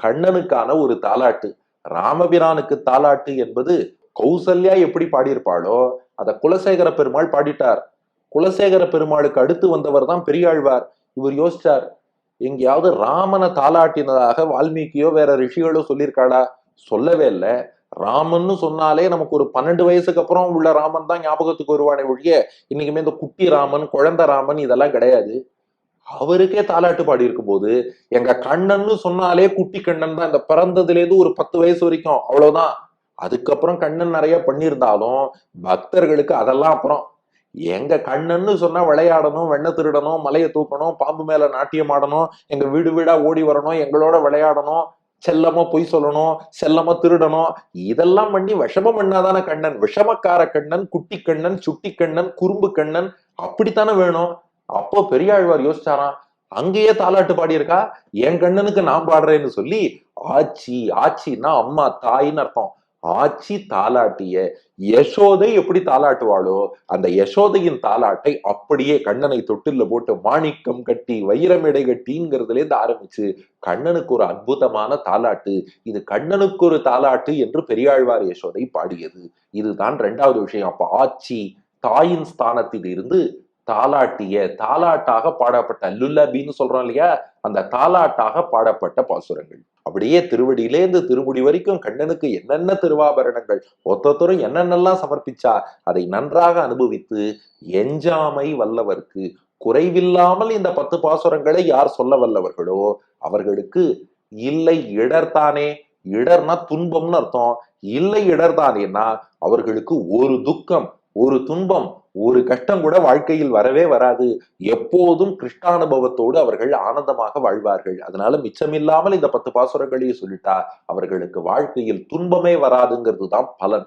கண்ணனுக்கான ஒரு தாலாட்டு. ராமபிரானுக்கு தாலாட்டு என்பது கௌசல்யா எப்படி பாடியிருப்பாளோ அத குலசேகர பெருமாள் பாடிட்டார். குலசேகர பெருமாளுக்கு அடுத்து வந்தவர் தான் பெரியாழ்வார். இவர் யோசிச்சார், எங்கேயாவது ராமனை தாலாட்டினதாக வால்மீகியோ வேற ரிஷிகளோ சொல்லியிருக்காளா? சொல்லவே இல்லை. ராமன்னு சொன்னாலே நமக்கு ஒரு 12 வயசுக்கு அப்புறம் உள்ள ராமன் தான் ஞாபகத்துக்கு வருவானே ஒழிய இன்னைக்குமே இந்த குட்டி ராமன், குழந்தை ராமன் இதெல்லாம் கிடையாது. அவருக்கே தாலாட்டு பாடி இருக்கும் போது எங்க கண்ணன்னு சொன்னாலே குட்டி கண்ணன் தான். இந்த பிறந்ததுல இருந்து ஒரு 10 வயசு வரைக்கும் அவ்வளவுதான். அதுக்கப்புறம் கண்ணன் நிறைய பண்ணியிருந்தாலும் பக்தர்களுக்கு அதெல்லாம் அப்புறம். எங்க கண்ணன்னு சொன்னா விளையாடணும், வெண்ண திருடணும், மலையை தூக்கணும், பாம்பு மேல நாட்டியம் ஆடணும், எங்க வீடு வீடா ஓடி வரணும், எங்களோட விளையாடணும், செல்லமா பொய் சொல்லணும், செல்லமா திருடணும், இதெல்லாம் பண்ணி விஷமம் பண்ணாதானே கண்ணன். விஷமக்கார கண்ணன், குட்டி கண்ணன், சுட்டி கண்ணன், குறும்பு கண்ணன் அப்படித்தானே வேணும். அப்போ பெரியாழ்வார் யோசிச்சாராம், அங்கேயே தாலாட்டு பாடியிருக்கா, என் கண்ணனுக்கு நான் பாடுறேன்னு சொல்லி ஆச்சி, ஆச்சின்னா அம்மா தாயின்னு அர்த்தம். ஆச்சி தாலாட்டிய யசோதை எப்படி தாலாட்டுவாளோ அந்த யசோதையின் தாலாட்டை அப்படியே கண்ணனை தொட்டில்ல போட்டு மாணிக்கம் கட்டி வைரமிடை கட்டிங்கிறதுல இருந்து ஆரம்பிச்சு கண்ணனுக்கு ஒரு அற்புதமான தாலாட்டு. இது கண்ணனுக்கு ஒரு தாலாட்டு என்று பெரியாழ்வார் யசோதை பாடியது. இதுதான் 2வது விஷயம். அப்ப ஆச்சி தாயின் ஸ்தானத்தில் இருந்து தாலாட்டிய, தாலாட்டாக பாடப்பட்ட, லுல்லபின்னு சொல்றோம் இல்லையா, அந்த தாலாட்டாக பாடப்பட்ட பாசுரங்கள். அப்படியே திருவடியிலேந்து திருமுடி வரைக்கும் கண்ணனுக்கு என்னென்ன திருவாபரணங்கள் ஒத்தொத்தரும் என்னென்னலாம் சமர்ப்பிச்சா அதை நன்றாக அனுபவித்து எஞ்சாமை வல்லவர்க்கு, குறைவில்லாமல் இந்த 10 பாசுரங்களை யார் சொல்ல வல்லவர்களோ அவர்களுக்கு இல்லை இடர்தானே. இடர்னா துன்பம்னு அர்த்தம். இல்லை இடர்தானேன்னா அவர்களுக்கு ஒரு துக்கம், ஒரு துன்பம், ஒரு கஷ்டம் கூட வாழ்க்கையில் வரவே வராது. எப்போதும் கிருஷ்ணானுபவத்தோடு அவர்கள் ஆனந்தமாக வாழ்வார்கள். அதனால மிச்சமில்லாமல் இந்த 10 பாசுரங்களையும் சொல்லிட்டா அவர்களுக்கு வாழ்க்கையில் துன்பமே வராதுங்கிறது தான் பலன்.